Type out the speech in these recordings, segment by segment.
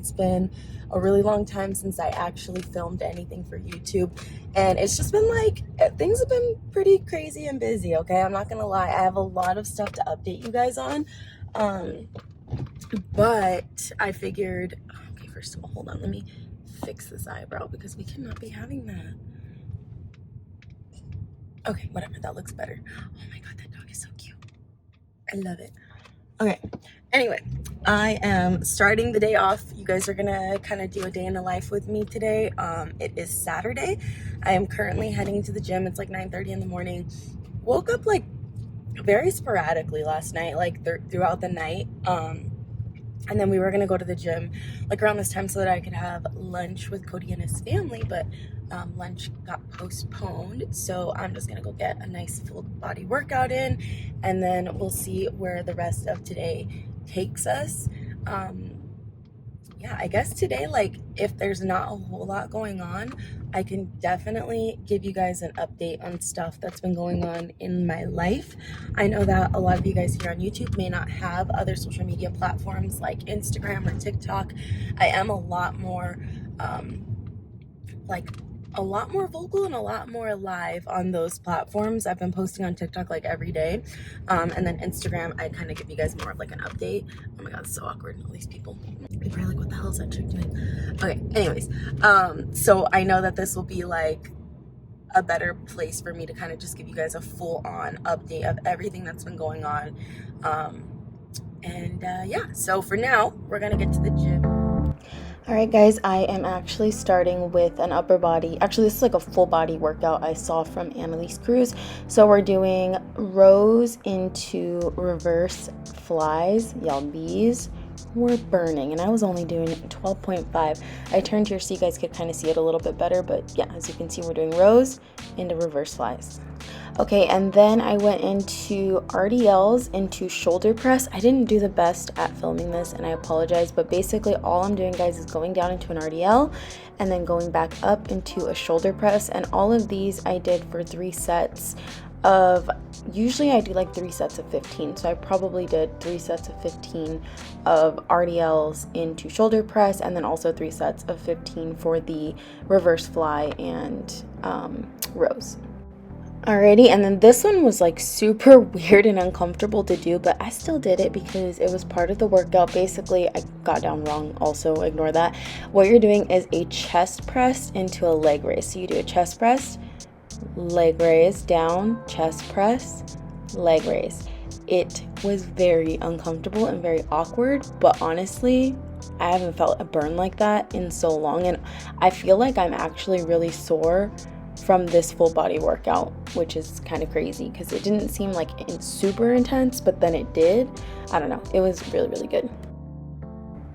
It's been a really long time since I actually filmed anything for YouTube, and it's just been like, things have been pretty crazy and busy, okay? I'm not gonna lie, I have a lot of stuff to update you guys on, but I figured, okay, first of all, hold on, let me fix this eyebrow because we cannot be having that. Okay, whatever, that looks better. Oh my god, that dog is so cute. I love it. Okay, anyway, I am starting the day off. You guys are gonna kind of do a day in the life with me today. It is Saturday. I am currently heading to the gym. It's like 9:30 in the morning. Woke up like very sporadically last night, like throughout the night. And then we were gonna go to the gym like around this time so that I could have lunch with Cody and his family, but lunch got postponed. So I'm just gonna go get a nice full body workout in, and then we'll see where the rest of today takes us. Yeah, I guess today, like, if there's not a whole lot going on, I can definitely give you guys an update on stuff that's been going on in my life. I know that a lot of you guys here on YouTube may not have other social media platforms like Instagram or TikTok. I am a lot more, a lot more vocal and a lot more live on those platforms. I've been posting on TikTok like every day. And then Instagram, I kind of give you guys more of like an update. Oh my god, it's so awkward, all these people. You're probably like, what the hell is that chick doing? Okay, anyways, so I know that this will be like a better place for me to kind of just give you guys a full-on update of everything that's been going on. Yeah, so for now, we're gonna get to the gym. Alright guys, I am actually starting with an upper body. Actually, this is like a full body workout I saw from Annalise Cruz. So we're doing rows into reverse flies. Y'all, these were burning, and I was only doing 12.5. I turned here so you guys could kind of see it a little bit better, but yeah, as you can see, we're doing rows into reverse flies. Okay, and then I went into RDLs into shoulder press. I didn't do the best at filming this, and I apologize, but basically all I'm doing, guys, is going down into an RDL and then going back up into a shoulder press, and all of these I did for 3 sets of, usually I do like 3 sets of 15, so I probably did 3 sets of 15 of RDLs into shoulder press, and then also 3 sets of 15 for the reverse fly and rows. Alrighty, and then this one was like super weird and uncomfortable to do, but I still did it because it was part of the workout. Basically, I got down wrong, also ignore that. What you're doing is a chest press into a leg raise. So you do a chest press, leg raise, down, chest press, leg raise. It was very uncomfortable and very awkward, but honestly, I haven't felt a burn like that in so long, and I feel like I'm actually really sore from this full body workout, which is kind of crazy because it didn't seem like super intense, but then it did. I don't know, it was really, really good.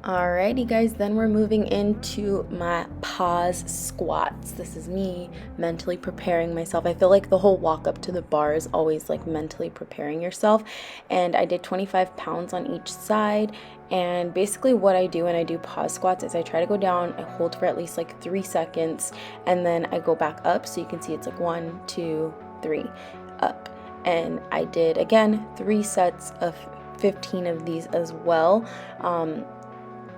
Alrighty guys, then we're moving into my Paws Squats. This is me mentally preparing myself. I feel like the whole walk up to the bar is always like mentally preparing yourself, and I did 25 pounds on each side. And basically what I do when I do Paws Squats is I try to go down, I hold for at least like 3 seconds, and then I go back up, so you can see it's like 1, 2, 3 up. And I did again 3 sets of 15 of these as well.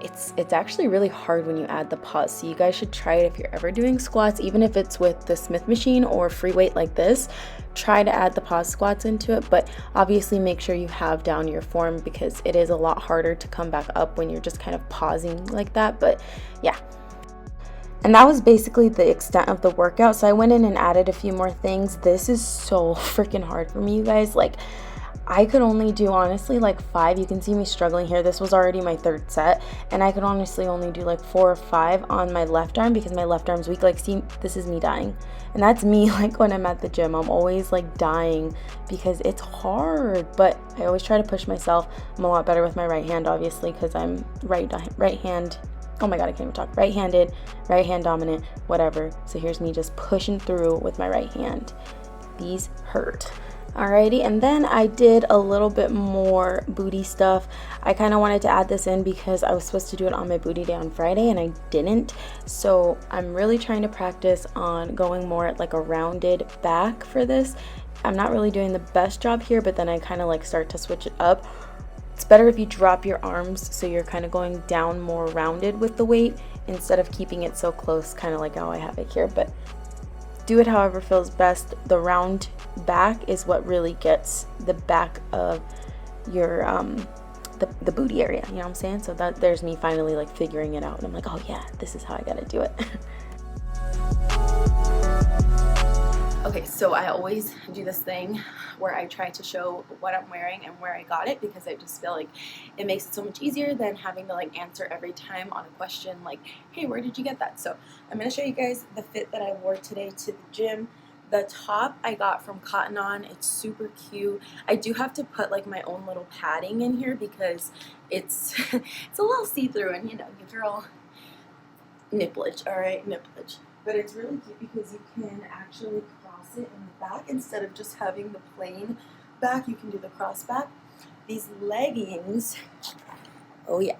It's actually really hard when you add the pause, so you guys should try it if you're ever doing squats, even if it's with the Smith machine or free weight like this. Try to add the pause squats into it, but obviously make sure you have down your form because it is a lot harder to come back up when you're just kind of pausing like that. But yeah, and that was basically the extent of the workout. So I went in and added a few more things. This is so freaking hard for me, you guys. Like, I could only do honestly like 5. You can see me struggling here. This was already my 3rd set, and I could honestly only do like 4 or 5 on my left arm because my left arm's weak. Like, see, this is me dying, and that's me like when I'm at the gym. I'm always like dying because it's hard, but I always try to push myself. I'm a lot better with my right hand, obviously, because I'm right hand. Oh my god, I can't even talk. Right-handed, right hand dominant, whatever. So here's me just pushing through with my right hand. These hurt. Alrighty, and then I did a little bit more booty stuff. I kind of wanted to add this in because I was supposed to do it on my booty day on Friday and I didn't. So I'm really trying to practice on going more at like a rounded back for this. I'm not really doing the best job here, but then I kind of like start to switch it up. It's better if you drop your arms so you're kind of going down more rounded with the weight instead of keeping it so close, kind of like how I have it here. But do it however feels best. The round back is what really gets the back of your the booty area, you know what I'm saying? So that there's me finally like figuring it out, and I'm like, oh yeah, this is how I gotta do it. Okay, so I always do this thing where I try to show what I'm wearing and where I got it, because I just feel like it makes it so much easier than having to like answer every time on a question like, hey, where did you get that? So I'm going to show you guys the fit that I wore today to the gym. The top I got from Cotton On. It's super cute. I do have to put like my own little padding in here because it's it's a little see-through, and you know, your girl nipplage, all right, nipplage. But it's really cute because you can actually cross it in the back instead of just having the plain back. You can do the cross back. These leggings, oh yeah,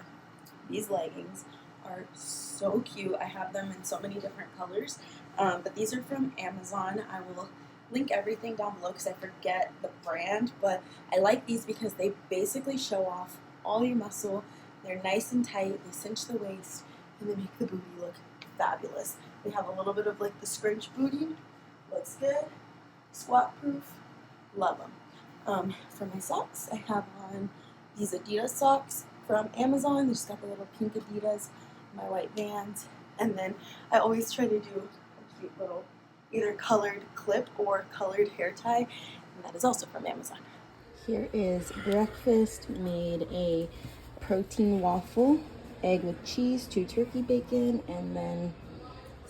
these leggings are so cute. I have them in so many different colors, but these are from Amazon. I will link everything down below because I forget the brand, but I like these because they basically show off all your muscle. They're nice and tight, they cinch the waist, and they make the booty look fabulous. They have a little bit of like the scrunch booty, looks good, squat proof, love them. For my socks, I have on these Adidas socks from Amazon. They just got the little pink Adidas, my white Vans, and then I always try to do a cute little either colored clip or colored hair tie, and that is also from Amazon. Here is breakfast. Made a protein waffle, egg with cheese, 2 turkey bacon, and then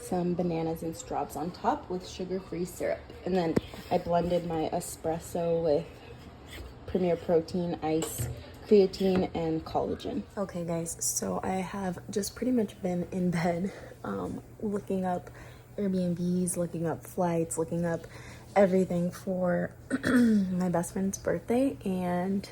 some bananas and straws on top with sugar-free syrup. And then I blended my espresso with Premier Protein, ice, creatine, and collagen. Okay guys, so I have just pretty much been in bed looking up Airbnbs, looking up flights, looking up everything for my best friend's birthday, and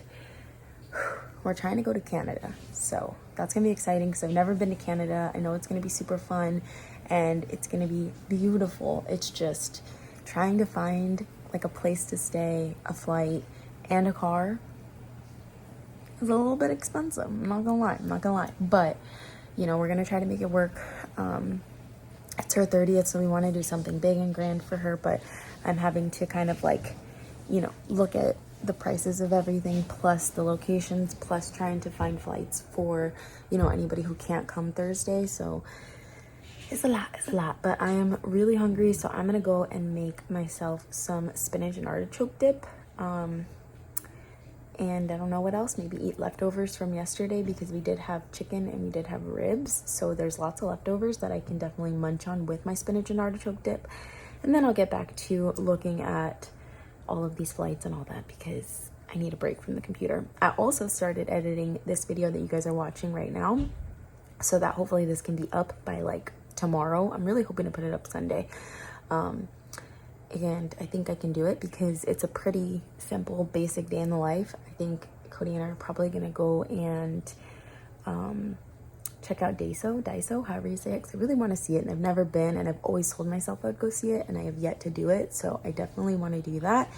we're trying to go to Canada. So that's gonna be exciting because I've never been to Canada. I know it's gonna be super fun and it's gonna be beautiful. It's just trying to find like a place to stay, a flight, and a car is a little bit expensive. I'm not gonna lie. But you know, we're gonna try to make it work. It's her 30th, so we want to do something big and grand for her, but I'm having to kind of like, you know, look at the prices of everything, plus the locations, plus trying to find flights for, you know, anybody who can't come Thursday. So it's a lot, but I am really hungry, so I'm gonna go and make myself some spinach and artichoke dip, and I don't know what else, maybe eat leftovers from yesterday because we did have chicken and we did have ribs, so there's lots of leftovers that I can definitely munch on with my spinach and artichoke dip. And then I'll get back to looking at all of these flights and all that because I need a break from the computer. I also started editing this video that you guys are watching right now, so that hopefully this can be up by like tomorrow. I'm really hoping to put it up Sunday. And I think I can do it because it's a pretty simple, basic day in the life. I think Cody and I are probably gonna go and check out Daiso, however you say it, because I really want to see it and I've never been, and I've always told myself I'd go see it and I have yet to do it, so I definitely want to do that.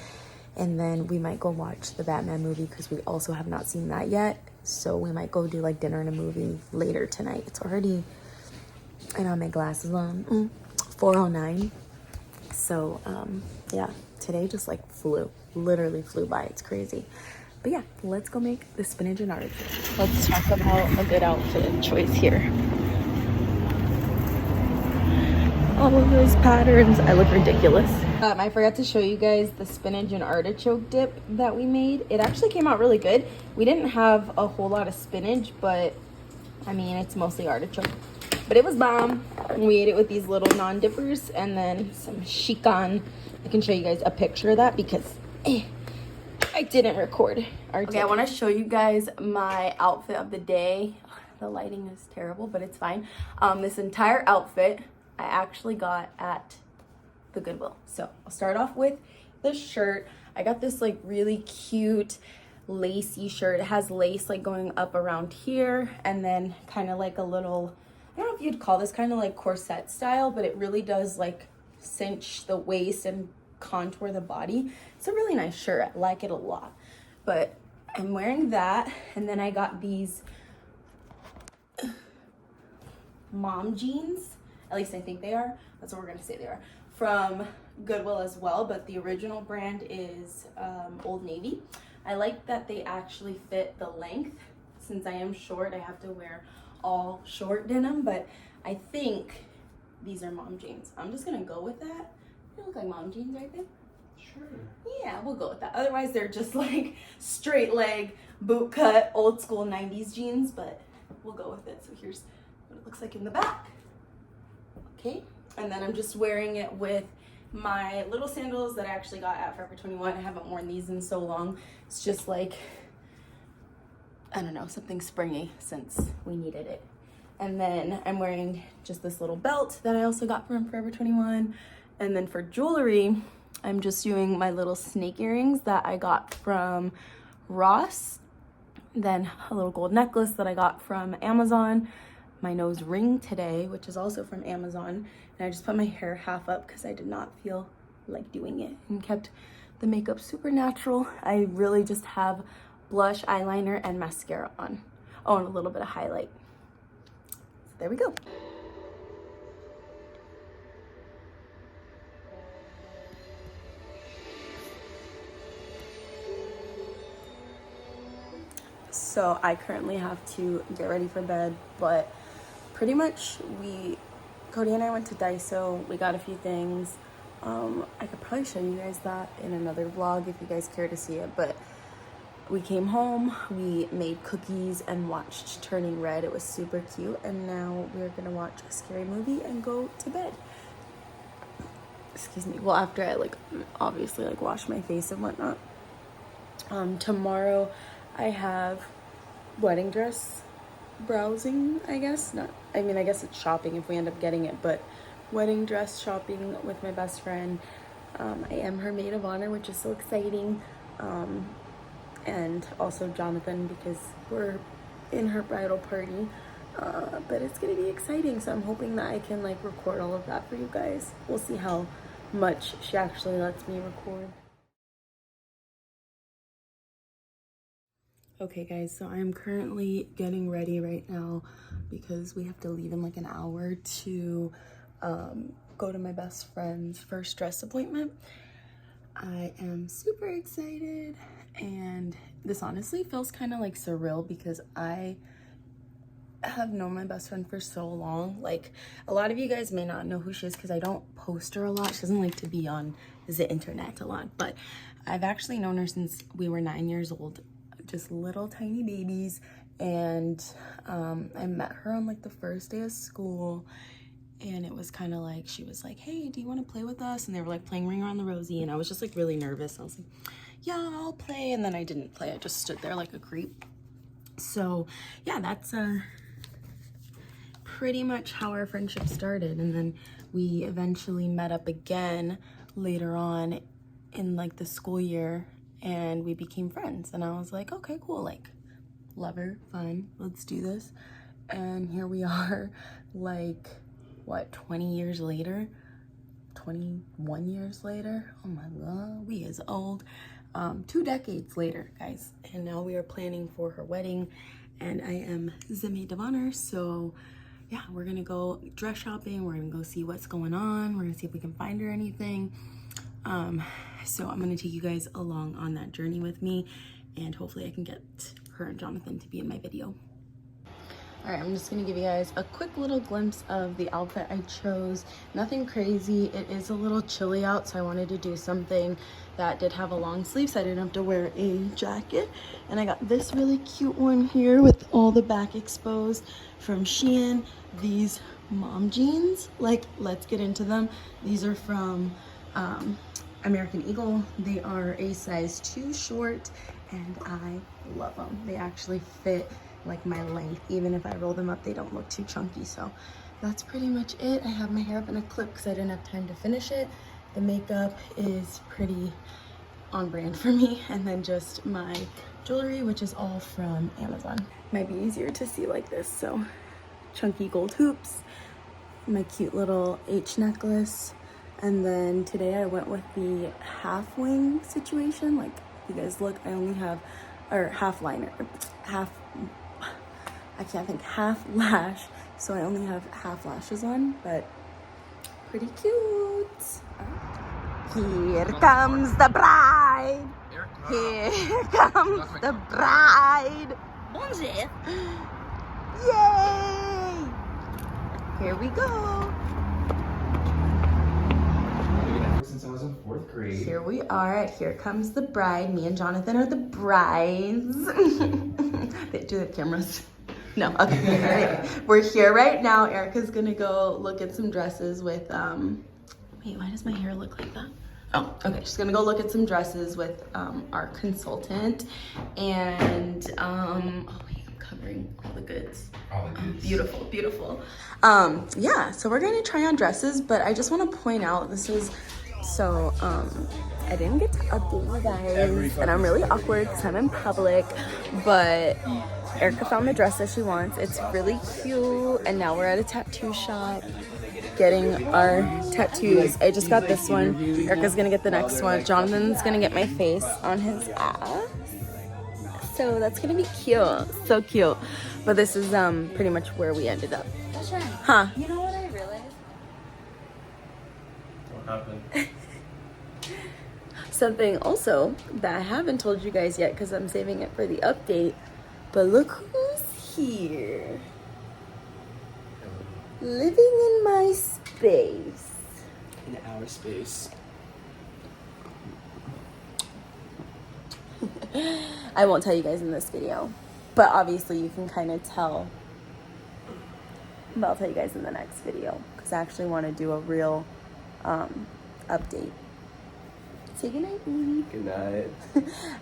And then we might go watch the Batman movie because we also have not seen that yet, so we might go do like dinner and a movie later tonight. It's already, I don't have my glasses on, 4:09. So yeah, today just like literally flew by. It's crazy. But yeah, let's go make the spinach and artichoke. Let's talk about a good outfit choice here. All of those patterns, I look ridiculous. I forgot to show you guys the spinach and artichoke dip that we made. It actually came out really good. We didn't have a whole lot of spinach, but I mean, it's mostly artichoke. But it was bomb. We ate it with these little non-dippers and then some chican. I can show you guys a picture of that because I didn't record our dip. Okay, I want to show you guys my outfit of the day. The lighting is terrible, but it's fine. This entire outfit I actually got at the Goodwill. So I'll start off with the shirt. I got this like really cute lacy shirt. It has lace like going up around here and then kind of like a little, I don't know if you'd call this kind of like corset style, but it really does like cinch the waist and contour the body. It's a really nice shirt. I like it a lot. But I'm wearing that, and then I got these mom jeans, at least I think they are, that's what we're gonna say they are, from Goodwill as well, but the original brand is Old Navy. I like that they actually fit the length. Since I am short, I have to wear all short denim, but I think these are mom jeans. I'm just gonna go with that. They look like mom jeans, right there? Sure. Yeah, we'll go with that. Otherwise, they're just like straight leg, boot cut, old school 90s jeans, but we'll go with it. So here's what it looks like in the back. Okay, and then I'm just wearing it with my little sandals that I actually got at Forever 21. I haven't worn these in so long. It's just like, I don't know, something springy since we needed it. And then I'm wearing just this little belt that I also got from Forever 21. And then for jewelry, I'm just doing my little snake earrings that I got from Ross. Then a little gold necklace that I got from Amazon. My nose ring today, which is also from Amazon. And I just put my hair half up because I did not feel like doing it and kept the makeup super natural. I really just have blush, eyeliner, and mascara on. Oh, and a little bit of highlight. So there we go. So I currently have to get ready for bed, but pretty much Cody and I went to Daiso. We got a few things. I could probably show you guys that in another vlog if you guys care to see it, but we came home, we made cookies and watched Turning Red. It was super cute, and now we're gonna watch a scary movie and go to bed. Excuse me. Well, after I obviously wash my face and whatnot. Tomorrow I have wedding dress browsing, I guess. I guess it's shopping if we end up getting it, but wedding dress shopping with my best friend. I am her maid of honor, which is so exciting. And also Jonathan, because we're in her bridal party. But it's gonna be exciting, so I'm hoping that I can record all of that for you guys. We'll see how much she actually lets me record. Okay guys, so I'm currently getting ready right now because we have to leave in an hour to go to my best friend's first dress appointment. I am super excited, and this honestly feels kind of surreal because I have known my best friend for so long. A lot of you guys may not know who she is because I don't post her a lot. She doesn't like to be on the internet a lot, but I've actually known her since we were 9 years old, just little tiny babies. And I met her on the first day of school, and it was kind of she was like, hey, do you want to play with us? And they were playing Ring Around the Rosie, and I was just really nervous. I was like, yeah, I'll play. And then I didn't play. I just stood there like a creep. So yeah, that's pretty much how our friendship started. And then we eventually met up again later on in the school year, and we became friends. And I was like, okay, cool, love her, fine, let's do this. And here we are, what, 20 years later, 21 years later. Oh my god, we is old. 2 decades later, guys, and now we are planning for her wedding, and I am the maid of honor. So yeah, we're gonna go dress shopping, we're gonna go see what's going on, we're gonna see if we can find her anything. So I'm gonna take you guys along on that journey with me, and hopefully I can get her and Jonathan to be in my video. All right, I'm just gonna give you guys a quick little glimpse of the outfit I chose. Nothing crazy. It is a little chilly out, so I wanted to do something that did have a long sleeve so I didn't have to wear a jacket. And I got this really cute one here with all the back exposed from Shein. These mom jeans, let's get into them. These are from American Eagle. They are a size 2 short, and I love them. They actually fit my length. Even if I roll them up, they don't look too chunky. So that's pretty much it. I have my hair up in a clip because I didn't have time to finish it. The makeup is pretty on brand for me, and then just my jewelry, which is all from Amazon. Might be easier to see like this. So chunky gold hoops, my cute little H necklace, and then today I went with the half wing situation. You guys look, I only have or half liner, half, I can't think, half lash. So I only have half lashes on, but pretty cute. Here comes the bride. Here comes the bride. Bonjour. Yay! Here we go. Since I was in 4th grade. Here we are at Here Comes the Bride. Me and Jonathan are the brides. They do the cameras. No, okay. We're here right now. Erica's gonna go look at some dresses with, wait, why does my hair look like that? Oh, okay, she's gonna go look at some dresses with our consultant. And, oh wait, I'm covering all the goods. All the goods. Beautiful, beautiful. Yeah, so we're gonna try on dresses, but I just wanna point out, this is, so, I didn't get to update you guys, and I'm really awkward because I'm in public, but Erica found the dress that she wants. It's really cute, and now we're at a tattoo shop getting our tattoos. I just got this one. Erica's gonna get the next one. Jonathan's gonna get my face on his ass. So that's gonna be cute, so cute. But this is pretty much where we ended up. Huh? You know what I realized? What happened? Something also that I haven't told you guys yet because I'm saving it for the update, but look who's here. Living in my space. In our space. I won't tell you guys in this video, but obviously you can kind of tell. But I'll tell you guys in the next video because I actually want to do a real update. Say goodnight, baby. Good night.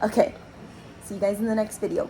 Okay, see you guys in the next video.